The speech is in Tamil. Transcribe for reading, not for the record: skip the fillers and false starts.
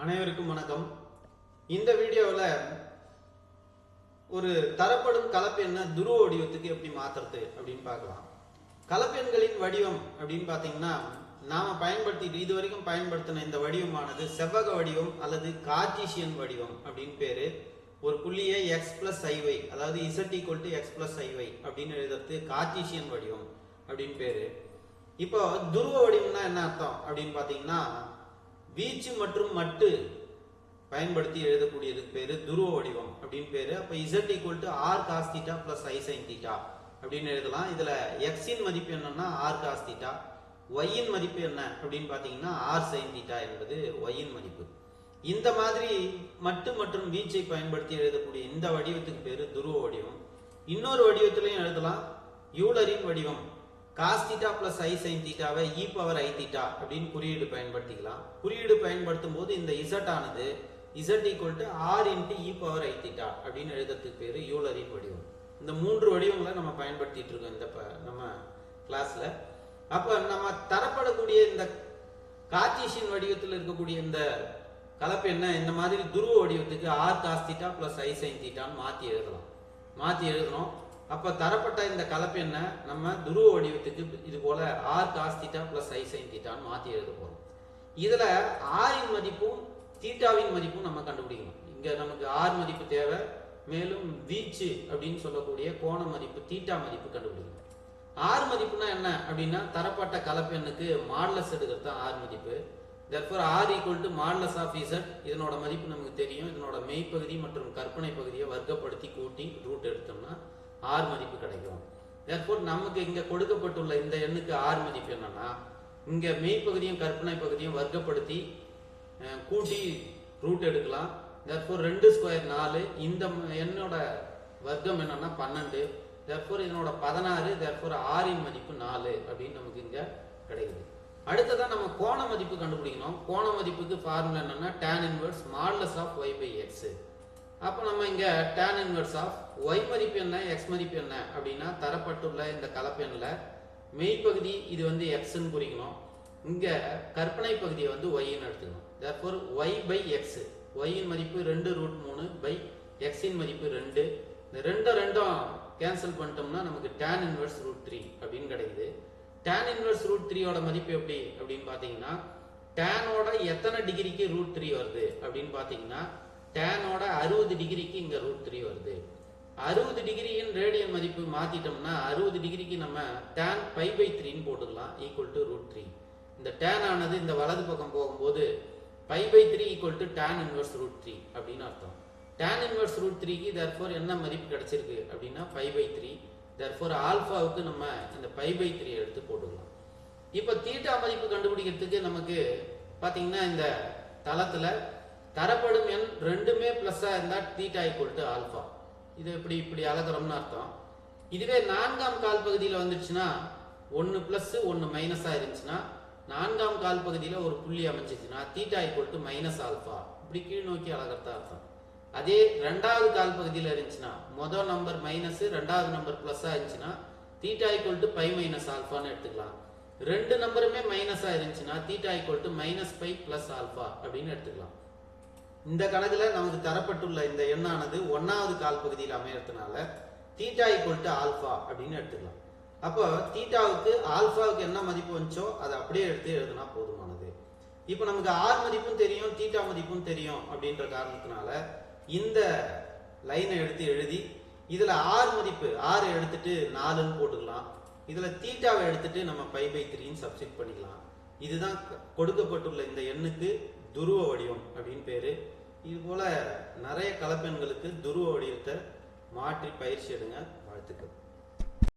அனைவருக்கும் வணக்கம். இந்த வீடியோவில் ஒரு தரப்படும் கலப்பெண்ணை துருவ வடிவத்துக்கு எப்படி மாத்துறது அப்படின்னு பார்க்கலாம். கலப்பெண்களின் வடிவம் அப்படின்னு பார்த்தீங்கன்னா நாம இதுவரைக்கும் பயன்படுத்தின இந்த வடிவமானது செவ்வக வடிவம் அல்லது கார்ட்டீசியன் வடிவம் அப்படின்னு பேரு. ஒரு புள்ளியை x plus iy அதாவது z equal to x plus iy அப்படின்னு எழுதுறது கார்ட்டீசியன் வடிவம் அப்படின்னு பேரு. இப்போ துருவ வடிவம்னா என்ன அர்த்தம் அப்படின்னு பார்த்தீங்கன்னா வீச்சு மற்றும் மட்டு பயன்படுத்தி எழுதக்கூடியதுக்கு பேரு துருவ வடிவம் அப்படின்னு பேரு. அப்ப z equal to r cos theta plus i sin theta அப்படின்னு எழுதலாம். இதுல x இன் மதிப்பு என்னன்னா r cos theta, y இன் மதிப்பு என்ன அப்படின்னு பாத்தீங்கன்னா r sin theta என்பது y இன் மதிப்பு. இந்த மாதிரி மட்டு மற்றும் வீச்சை பயன்படுத்தி எழுதக்கூடிய இந்த வடிவத்துக்கு பேரு துருவ வடிவம். இன்னொரு வடிவத்திலையும் எழுதலாம், யூலரின் வடிவம். cos theta plus i sin theta why e power i theta அப்படின்னு குறியீடு பயன்படுத்திக்கலாம். குறியீடு பயன்படுத்தும் போது இந்த z ஆனது z equal to r into e power i theta அப்படின்னு எழுதுறதுக்கு பேரு யூலரின் வடிவம். இந்த மூன்று வடிவங்களை நம்ம பயன்படுத்திட்டு இருக்கோம் இந்த நம்ம கிளாஸ்ல. அப்ப நம்ம தரப்படக்கூடிய இந்த கார்ட்டீசியன் வடிவத்தில் இருக்கக்கூடிய இந்த கலப்பெண்ணை இந்த மாதிரி துருவ வடிவத்துக்கு r cos theta plus i sin theta மாத்தி எழுதணும். அப்ப தரப்பட்ட இந்த கலப்பெண்ணை நம்ம துருவ வடிவத்துக்கு இது போல r cos theta plus i sin theta மாத்தி எழுத போறோம். இதுல r இன் மதிப்பும் தீட்டாவின் மதிப்பும் நம்ம கண்டுபிடிக்கணும். இங்க நமக்கு r மதிப்பு தேவை, மேலும் வீச்சு அப்படின்னு சொல்லக்கூடிய கோண மதிப்பு தீட்டா மதிப்பு கண்டுபிடிக்கணும். r மதிப்புனா என்ன அப்படின்னா தரப்பட்ட கலப்பெண்ணுக்கு மாடுலஸ் எடுக்கிறது தான் r மதிப்பு. therefore r equal to modulus of z. இதனோட மதிப்பு நமக்கு தெரியும். இதனோட மெய்ப்பகுதி மற்றும் கற்பனை பகுதியை வர்க்கப்படுத்தி கூட்டி ரூட் எடுத்தோம்னா r மதிப்பு கிடைக்கும். therefore நமக்கு இங்க கொடுக்கப்பட்டுள்ள இந்த எண்ணுக்கு r மதிப்பு என்னன்னா இங்க மெய்ப்பகுதியும் கற்பனை பகுதியும் வர்க்கப்படுத்தி கூட்டி ரூட் எடுக்கலாம். therefore 2 square 4. இந்த எண்ணோட வர்க்கம் என்னன்னா 12. therefore இதனோட 16. therefore r இன் மதிப்பு 4 அப்படின்னு நமக்கு இங்க கிடைக்குது. அடுத்ததான் நம்ம கோண மதிப்பு கண்டுபிடிக்கணும். கோண மதிப்புக்கு ஃபார்முலா என்னன்னா tan inverse modulus of y by x. அப்ப நம்ம இங்க tan inverse of y மதிப்பு என்ன, x மதிப்பு என்ன அப்படின்னா தரப்பட்டுள்ள இந்த கலப்பெண்ல மெய்ப்பகுதி இது வந்து x ன்னு குறிக்கணும். இங்க கற்பனை பகுதியை வந்து y ன்னு எடுத்துக்கணும். therefore y by x, y இன் மதிப்பு 2√3 by x இன் மதிப்பு 2. இந்த ரெண்டும் கேன்சல் பண்ணிட்டோம்னா நமக்கு tan inverse √3 அப்படின்னு கிடைக்குது. tan inverse √3 ஓட மதிப்பு எப்படி அப்படின்னு பாத்தீங்கன்னா tan ஓட எத்தனை டிகிரிக்கு √3 வருது அப்படின்னு பாத்தீங்கன்னா tan ஓட 60 டிகிரிக்கு இங்க √3 வருது. 60 டிகிரியின் ரேடியன் மதிப்பு மாத்திட்டோம்னா 60 டிகிரிக்கு நம்ம tan π/3 ன்னு போட்டுக்கலாம் ஈக்குவல் டு √3. இந்த tan ஆனது இந்த வலது பக்கம் போகும்போது π/3 ஈக்குவல் டு tan inverse √3 அப்படின்னு அர்த்தம். tan inverse √3க்கு therefore என்ன மதிப்பு கிடைச்சிருக்கு அப்படின்னா π/3. therefore ஆல்பாவுக்கு நம்ம இந்த π/3 எடுத்து போட்டுக்கலாம். இப்ப தீட்டா மதிப்பு கண்டுபிடிக்கிறதுக்கு நமக்கு பாத்தீங்கன்னா இந்த தளத்துல தரப்படும் எண் ரெண்டுமே பிளஸ்ஸா இருந்தா தீட்டா ஈக்குவல் டு ஆல்பா. இது இப்படி அளக்குறோம்னு அர்த்தம். இதுவே நான்காம் கால் பகுதியில் வந்துச்சுன்னா 1 பிளஸ் 1 மைனஸா இருந்துச்சுன்னா நான்காம் கால் பகுதியில் ஒரு புள்ளி அமைஞ்சிச்சுன்னா theta equal to minus alpha இப்படி கீழ் நோக்கி அளக்கிறதா அர்த்தம். அதே ரெண்டாவது கால் பகுதியில் இருந்துச்சுன்னா முதல் நம்பர் மைனஸ் ரெண்டாவது நம்பர் பிளஸ்ஸா இருந்துச்சுன்னா theta equal to pi minus ஆல்பான்னு எடுத்துக்கலாம். ரெண்டு நம்பருமே மைனஸா இருந்துச்சுன்னா theta equal to minus pi plus alpha அப்படின்னு எடுத்துக்கலாம். இந்த கணக்குல நமக்கு தரப்பட்டுள்ள இந்த எண்ணானது ஒன்னாவது கால் பகுதியில் அமையறதுனால தீட்டா ஈக்குவல் டு ஆல்பா அப்படின்னு எடுத்துக்கலாம். அப்போ தீட்டாவுக்கு ஆல்பாவுக்கு என்ன மதிப்பு வந்துச்சோ அதை அப்படியே எடுத்து எழுதுனா போதுமானது. இப்போ நமக்கு ஆர் மதிப்பும் தெரியும், தீட்டா மதிப்பும் தெரியும் அப்படின்ற காரணத்தினால இந்த லைனை எடுத்து எழுதி இதுல ஆர் மதிப்பு 6 எடுத்துட்டு 4ன்னு போட்டுக்கலாம். இதுல தீட்டாவை எடுத்துட்டு நம்ம π/3 சப்ஸ்டிட் பண்ணிக்கலாம். இதுதான் கொடுக்கப்பட்டுள்ள இந்த எண்ணுக்கு துருவ வடிவம் அப்படின்னு பேரு. இது போல நிறைய கலப்பெண்களுக்கு துருவ வடிவத்தை மாற்றி பயிற்சி எடுங்க. வாழ்த்துக்கள்.